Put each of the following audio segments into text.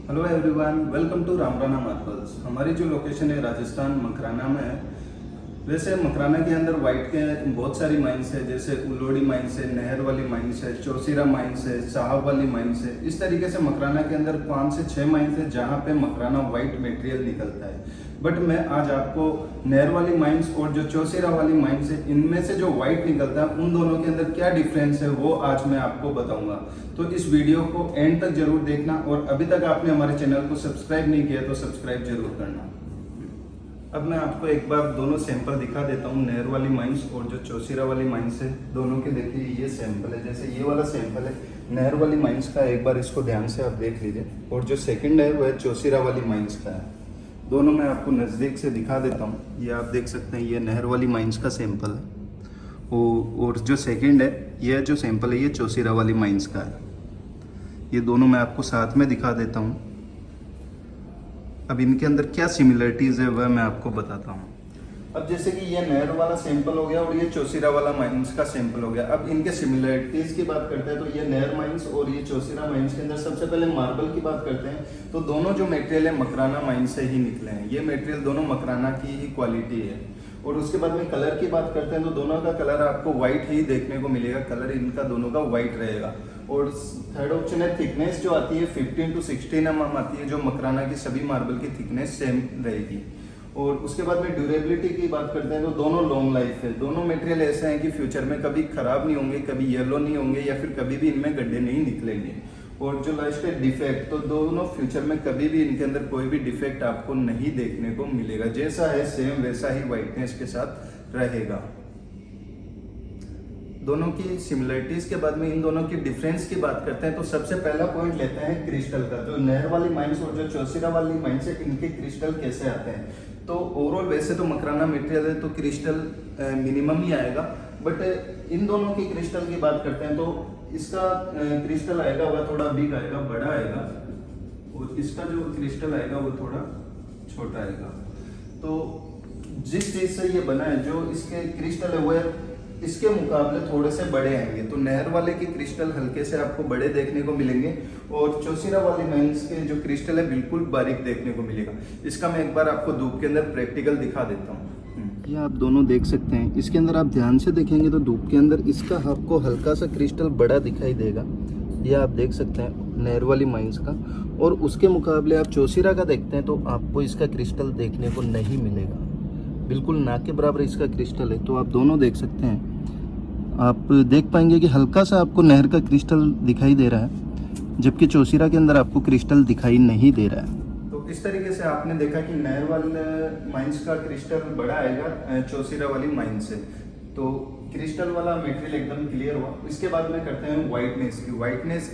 Hello everyone, welcome to Ramrana marbles. हमारी जो location है राजस्थान मकराना में है। वैसे मकराना के अंदर वाइट के बहुत सारी माइंस है, जैसे उलोड़ी माइंस है, नहर वाली माइंस है, चौसीरा माइंस है, साहब वाली माइंस है। इस तरीके से मकराना के अंदर 5 से 6 माइंस है जहाँ पे मकराना वाइट मटेरियल निकलता है। बट मैं आज आपको नहर वाली माइंस और जो चौसीरा वाली माइंस है, इनमें से जो वाइट निकलता है उन दोनों के अंदर क्या डिफरेंस है वो आज मैं आपको बताऊंगा। तो इस वीडियो को एंड तक जरूर देखना, और अभी तक आपने हमारे चैनल को सब्सक्राइब नहीं किया तो सब्सक्राइब जरूर करना। अब मैं आपको एक बार दोनों सैंपल दिखा देता हूँ, नहर वाली माइंस और जो चौसीरा वाली माइंस है, दोनों के देखिए ये सैंपल है। जैसे ये वाला सैंपल है नहर वाली माइंस का, एक बार इसको ध्यान से आप देख लीजिए। और जो सेकंड है वो है चौसीरा वाली माइंस का है। दोनों मैं आपको नज़दीक से दिखा देता हूँ। ये आप देख सकते हैं, ये नहर वाली माइंस का सैंपल है। और जो सेकंड है, ये जो सैंपल है ये चौसीरा वाली माइंस का है। ये दोनों मैं आपको साथ में दिखा देता हूँ। अब इनके अंदर क्या सिमिलरिटीज़ है वह मैं आपको बताता हूँ। अब जैसे कि ये नहर वाला सैंपल हो गया और ये चौसीरा वाला माइंस का सैंपल हो गया। अब इनके सिमिलरिटीज़ की बात करते हैं तो ये नहर माइंस और ये चौसीरा माइंस के अंदर सबसे पहले मार्बल की बात करते हैं तो दोनों जो मटेरियल है मकराना माइंस से ही निकले हैं। ये मटेरियल दोनों मकराना की ही क्वालिटी है। और उसके बाद में कलर की बात करते हैं तो दोनों का कलर आपको व्हाइट ही देखने को मिलेगा। कलर इनका दोनों का व्हाइट रहेगा। और थर्ड ऑप्शन है थिकनेस, जो आती है 15 to 16 mm आती है, जो मकराना की सभी मार्बल की थिकनेस सेम रहेगी। और उसके बाद में ड्यूरेबिलिटी की बात करते हैं तो दोनों लॉन्ग लाइफ है। दोनों मटेरियल ऐसे हैं कि फ्यूचर में कभी खराब नहीं होंगे, कभी येलो नहीं होंगे, या फिर कभी भी इनमें गड्ढे नहीं निकलेंगे। और जो लास्ट है डिफेक्ट, तो दोनों फ्यूचर में कभी भी इनके अंदर कोई भी डिफेक्ट आपको नहीं देखने को मिलेगा। जैसा है सेम वैसा ही वाइटनेस के साथ रहेगा। दोनों की सिमिलरिटीज के बाद में इन दोनों की डिफरेंस की बात करते हैं तो सबसे पहला पॉइंट लेते हैं क्रिस्टल का। जो नहर वाली माइंस और जो चौसीरा वाली माइंस है, इनके क्रिस्टल कैसे आते हैं। तो ओवरऑल वैसे तो मकराना मटेरियल है तो क्रिस्टल मिनिमम ही आएगा। बट इन दोनों की क्रिस्टल की बात करते हैं तो इसका क्रिस्टल आएगा वह थोड़ा बिग आएगा, बड़ा आएगा। और इसका जो क्रिस्टल आएगा वो थोड़ा छोटा आएगा। तो जिस चीज से ये बना है, जो इसके क्रिस्टल है वह इसके मुकाबले थोड़े से बड़े आएंगे। तो नहर वाले के क्रिस्टल हल्के से आपको बड़े देखने को मिलेंगे और चौसीरा वाली माइंस के जो क्रिस्टल है बिल्कुल बारीक देखने को मिलेगा। इसका मैं एक बार आपको धूप के अंदर प्रैक्टिकल दिखा देता हूँ। ये आप दोनों देख सकते हैं। इसके अंदर आप ध्यान से देखेंगे तो धूप के अंदर इसका आपको हल्का सा क्रिस्टल बड़ा दिखाई देगा। ये आप देख सकते हैं नहर वाली माइंस का। और उसके मुकाबले आप चौसीरा का देखते हैं तो आपको इसका क्रिस्टल देखने को नहीं मिलेगा। बिल्कुल ना के बराबर इसका क्रिस्टल है। तो आप दोनों देख सकते हैं, आप देख पाएंगे कि हल्का सा आपको नहर का क्रिस्टल दिखाई दे रहा है, जबकि चौसीरा के अंदर आपको क्रिस्टल दिखाई नहीं दे रहा है। तो इस तरीके से आपने देखा कि नहर वाले माइंस का क्रिस्टल बड़ा आएगा चौसीरा वाली माइंस से। तो क्रिस्टल वाला मटेरियल एकदम क्लियर हुआ। इसके बाद में करते हैं वाइटनेस की। वाइटनेस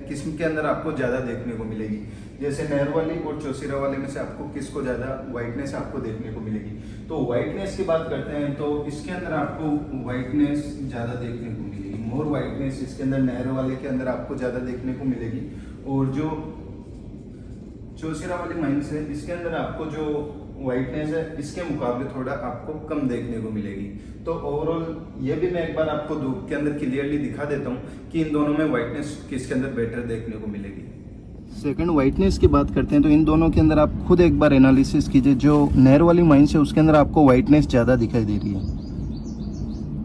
किस्म के अंदर आपको ज़्यादा देखने को मिलेगी। जैसे नहर वाली और चौसीरा वाले में से आपको किसको ज़्यादा वाइटनेस आपको देखने को मिलेगी। तो वाइटनेस की बात करते हैं तो इसके अंदर आपको वाइटनेस ज़्यादा देखने को मिलेगी। मोर वाइटनेस इसके अंदर नहर वाले के अंदर आपको ज़्यादा देखने को मिलेगी। और जो चौसीरा वाली माइंस है, इसके अंदर आपको जो वाइटनेस है इसके मुकाबले थोड़ा आपको कम देखने को मिलेगी। तो ओवरऑल ये भी मैं एक बार आपको धूप के अंदर क्लियरली दिखा देता हूँ कि इन दोनों में वाइटनेस किसके अंदर बेटर देखने को मिलेगी। सेकंड वाइटनेस की बात करते हैं तो इन दोनों के अंदर आप खुद एक बार एनालिसिस कीजिए। जो नहर वाली माइंस है उसके अंदर आपको वाइटनेस ज़्यादा दिखाई दे रही है,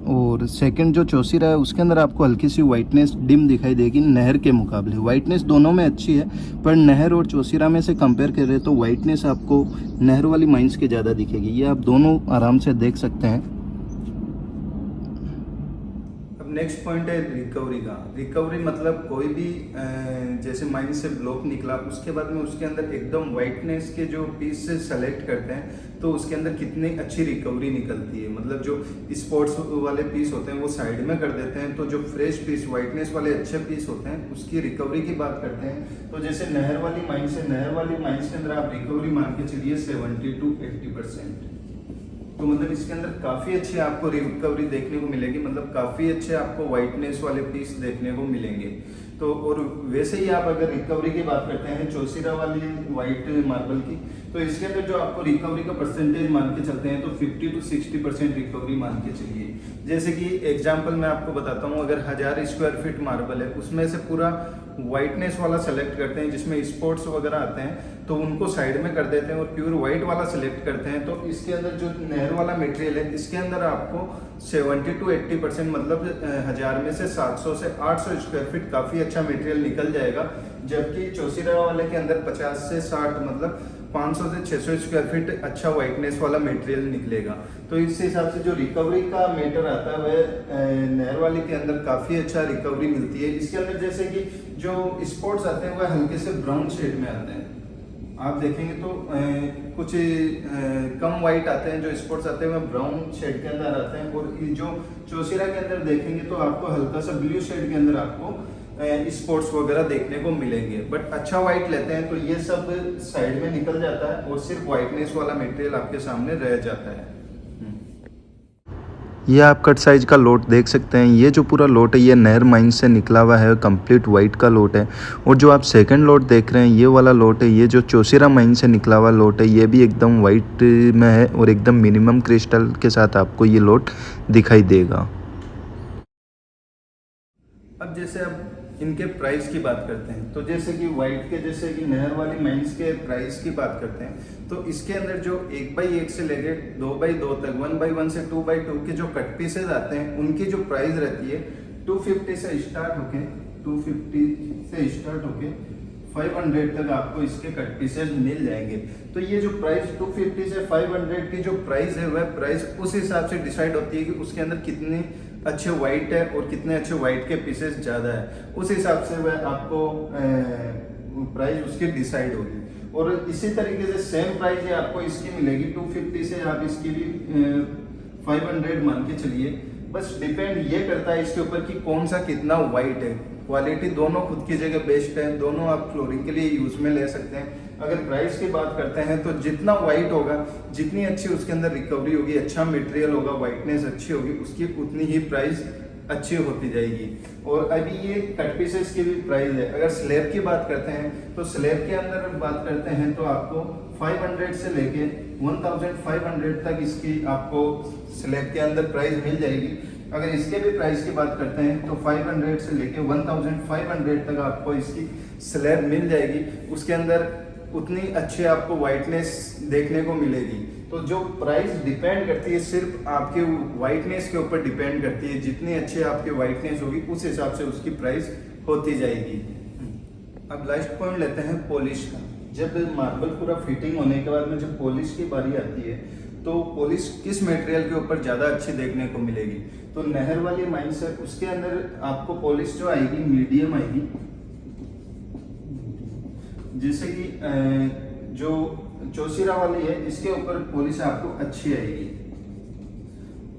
और सेकंड जो चौसीरा है उसके अंदर आपको हल्की सी वाइटनेस डिम दिखाई देगी नहर के मुकाबले। वाइटनेस दोनों में अच्छी है, पर नहर और चौसीरा में से कंपेयर कर रहे तो वाइटनेस आपको नहर वाली माइंस की ज़्यादा दिखेगी। ये आप दोनों आराम से देख सकते हैं। नेक्स्ट पॉइंट है रिकवरी का। रिकवरी मतलब कोई भी जैसे माइंड से ब्लॉक निकला उसके बाद में उसके अंदर एकदम वाइटनेस के जो पीस से सेलेक्ट करते हैं तो उसके अंदर कितनी अच्छी रिकवरी निकलती है। मतलब जो स्पॉट्स वाले पीस होते हैं वो साइड में कर देते हैं, तो जो फ्रेश पीस वाइटनेस वाले अच्छे पीस होते हैं उसकी रिकवरी की बात करते हैं। तो जैसे नहर वाली माइंस है, नहर वाली माइंस के अंदर आप रिकवरी मान के चलिए 70 to 80%। तो मतलब इसके अंदर काफ़ी अच्छी आपको रिकवरी देखने को मिलेगी। मतलब काफ़ी अच्छे आपको वाइटनेस वाले पीस देखने को मिलेंगे। तो और वैसे ही आप अगर रिकवरी की बात करते हैं चौसीरा वाली वाइट मार्बल की, तो इसके अंदर जो आपको रिकवरी का परसेंटेज मान के चलते हैं तो 50 to 60% रिकवरी मान के चलिए। जैसे कि एग्जांपल मैं आपको बताता हूँ, अगर 1000 स्क्वायर फीट मार्बल है उसमें से पूरा वाइटनेस वाला सेलेक्ट करते हैं जिसमें स्पॉट्स वगैरह आते हैं तो उनको साइड में कर देते हैं और प्योर वाइट वाला सेलेक्ट करते हैं। तो इसके अंदर जो नहर वाला मटेरियल है इसके अंदर आपको 70 to 80% मतलब 1000 में से 700 से 800 स्क्वायर फीट काफ़ी अच्छा मटेरियल निकल जाएगा। जबकि चौसीरा वाले के अंदर 50 से 60 मतलब 500 से 600 स्क्वायर फीट अच्छा वाइटनेस वाला मटेरियल निकलेगा। तो इस हिसाब से जो रिकवरी का मैटर आता है वह नहर वाले के अंदर काफ़ी अच्छा रिकवरी मिलती है। इसके अंदर जैसे कि जो स्पॉट्स आते हैं वह हल्के से ब्राउन शेड में आते हैं, आप देखेंगे तो कुछ कम वाइट आते हैं, जो स्पॉट्स आते हैं वह ब्राउन शेड के अंदर आते हैं। और जो चौसीरा के अंदर देखेंगे तो आपको हल्का सा ब्लू शेड के अंदर आपको स्पॉट्स वगैरह देखने को मिलेंगे। बट अच्छा वाइट लेते हैं तो ये सब साइड में निकल जाता है और सिर्फ वाइटनेस वाला मटेरियल आपके सामने रह जाता है। ये आप कट साइज का लोट देख सकते हैं। ये जो पूरा लोट है ये नहर माइन से निकला हुआ है, कंप्लीट वाइट का लोट है। और जो आप सेकंड लोट देख रहे हैं ये वाला लोट है, ये जो चौसीरा माइन से निकला हुआ लोट है, ये भी एकदम वाइट में है और एकदम मिनिमम क्रिस्टल के साथ आपको ये लोट दिखाई देगा। अब जैसे अब इनके प्राइस की बात करते हैं तो जैसे कि वाइट के जैसे कि नहर वाली माइंस के प्राइस की बात करते हैं तो इसके अंदर जो 1x1 से लेके 2x2 तक 1x1 से 2x2 के जो कट पीसेज आते हैं उनकी जो प्राइस रहती है 250 से स्टार्ट होके 500 तक आपको इसके कट पीसेज मिल जाएंगे। तो ये जो प्राइस 250 से 500 की जो प्राइस है वह प्राइस उस हिसाब से डिसाइड होती है कि उसके अंदर कितने अच्छे वाइट है और कितने अच्छे वाइट के पीसेस ज़्यादा है, उस हिसाब से वह आपको प्राइस उसकी डिसाइड होगी। और इसी तरीके से सेम प्राइस है आपको इसकी मिलेगी 250 से आप इसकी भी 500 मान के चलिए। बस डिपेंड ये करता है इसके ऊपर कि कौन सा कितना वाइट है। क्वालिटी दोनों खुद की जगह बेस्ट है, दोनों आप फ्लोरिंग के लिए यूज में ले सकते हैं। अगर प्राइस की बात करते हैं तो जितना वाइट होगा, जितनी अच्छी उसके अंदर रिकवरी होगी, अच्छा मटेरियल होगा, वाइटनेस अच्छी होगी, उसकी उतनी ही प्राइस अच्छी होती जाएगी। और अभी ये कट पीसेस की भी प्राइस है। अगर स्लैब की बात करते हैं तो स्लैब के अंदर बात करते हैं तो आपको 500 से लेके 1500 तक इसकी आपको स्लैब के अंदर प्राइस मिल जाएगी। अगर इसके भी प्राइस की बात करते हैं तो 500 से लेके 1500 तक आपको इसकी स्लैब मिल जाएगी। उसके अंदर उतनी अच्छी आपको वाइटनेस देखने को मिलेगी। तो जो प्राइस डिपेंड करती है सिर्फ आपके वाइटनेस के ऊपर डिपेंड करती है। जितनी अच्छी आपकी वाइटनेस होगी उस हिसाब से उसकी प्राइस होती जाएगी। अब लास्ट पॉइंट लेते हैं पॉलिश का। जब मार्बल पूरा फिटिंग होने के बाद में जब पॉलिश की बारी आती है तो पॉलिश किस मटेरियल के ऊपर ज़्यादा अच्छी देखने को मिलेगी, तो नहर वाली माइंस है उसके अंदर आपको पॉलिश जो आएगी मीडियम आएगी। जैसे कि जो चौसीरा वाली है इसके ऊपर पॉलिश आपको अच्छी आएगी।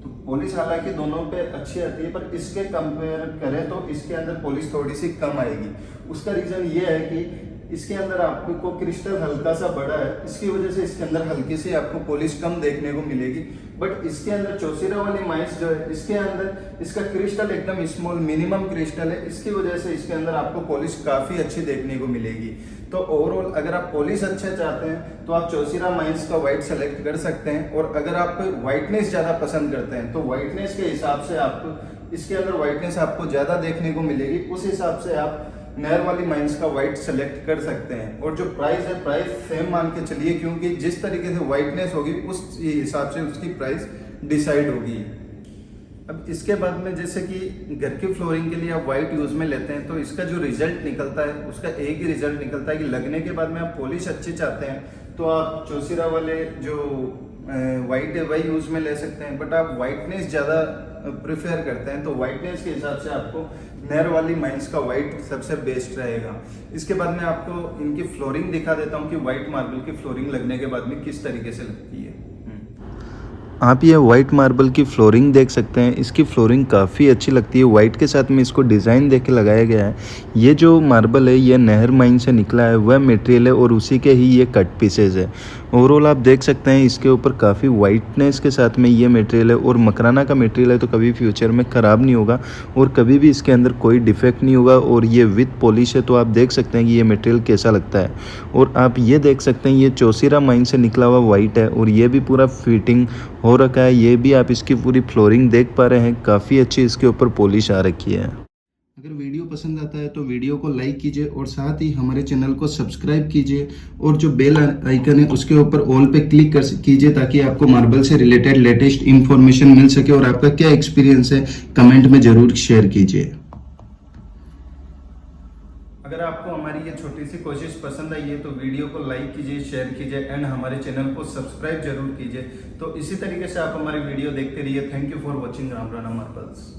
तो पॉलिश हालांकि दोनों पे अच्छी आती है पर इसके कंपेयर करें तो इसके अंदर पॉलिश थोड़ी सी कम आएगी। उसका रीजन ये है कि इसके अंदर आपको क्रिस्टल हल्का सा बड़ा है, इसकी वजह से इसके अंदर हल्की सी आपको पॉलिश कम देखने को मिलेगी। बट इसके अंदर चौसीरा वाली माइंस जो है इसके अंदर इसका क्रिस्टल एकदम स्मॉल मिनिमम क्रिस्टल है, इसकी वजह से इसके अंदर आपको पॉलिश काफी अच्छी देखने को मिलेगी। तो ओवरऑल अगर आप पॉलिश अच्छा चाहते हैं तो आप चौसीरा माइंस का वाइट सेलेक्ट कर सकते हैं। और अगर आप वाइटनेस ज्यादा पसंद करते हैं तो वाइटनेस के हिसाब से आपको इसके अंदर वाइटनेस आपको ज्यादा देखने को मिलेगी, उस हिसाब से आप नहर वाली माइंस का वाइट सेलेक्ट कर सकते हैं। और जो प्राइस है प्राइस सेम मान के चलिए, क्योंकि जिस तरीके से वाइटनेस होगी उस हिसाब से उसकी प्राइस डिसाइड होगी। अब इसके बाद में जैसे कि घर की फ्लोरिंग के लिए आप वाइट यूज में लेते हैं तो इसका जो रिजल्ट निकलता है उसका एक ही रिजल्ट निकलता है कि लगने के बाद में आप पॉलिश अच्छी चाहते हैं तो आप चौसीरा वाले जो वाइट है वही यूज में ले सकते हैं। बट आप वाइटनेस ज़्यादा प्रेफर करते हैं तो वाइटनेस के हिसाब से आपको नहर वाली माइंस का वाइट सबसे बेस्ट रहेगा। इसके बाद में आपको इनकी फ्लोरिंग दिखा देता हूँ कि वाइट मार्बल की फ्लोरिंग लगने के बाद में किस तरीके से लगती है। आप ये वाइट मार्बल की फ्लोरिंग देख सकते हैं। इसकी फ्लोरिंग काफ़ी अच्छी लगती है। वाइट के साथ में इसको डिज़ाइन देके लगाया गया है। ये जो मार्बल है ये नहर माइन से निकला है, वह मटेरियल है और उसी के ही ये कट पीसेज है। ओवरऑल आप देख सकते हैं इसके ऊपर काफ़ी वाइटनेस के साथ में ये मटेरियल है और मकराना का मटेरियल है तो कभी फ्यूचर में ख़राब नहीं होगा और कभी भी इसके अंदर कोई डिफेक्ट नहीं होगा। और ये विथ पॉलिश है तो आप देख सकते हैं कि ये मटेरियल कैसा लगता है। और आप ये देख सकते हैं ये चौसीरा माइन से निकला हुआ वाइट है और ये भी पूरा फिटिंग हो रखा है। ये भी आप इसकी पूरी फ्लोरिंग देख पा रहे हैं, काफ़ी अच्छी इसके ऊपर पॉलिश आ रखी है। अगर वीडियो पसंद आता है तो वीडियो को लाइक कीजिए और साथ ही हमारे चैनल को सब्सक्राइब कीजिए और जो बेल आइकन है उसके ऊपर ऑल पे क्लिक कीजिए ताकि आपको मार्बल से रिलेटेड लेटेस्ट इंफॉर्मेशन मिल सके। और आपका क्या एक्सपीरियंस है कमेंट में ज़रूर शेयर कीजिए। अगर आपको हमारी ये छोटी सी कोशिश पसंद आई है तो वीडियो को लाइक कीजिए, शेयर कीजिए एंड हमारे चैनल को सब्सक्राइब जरूर कीजिए। तो इसी तरीके से आप हमारी वीडियो देखते रहिए। Thank you for watching Ramrana marbles.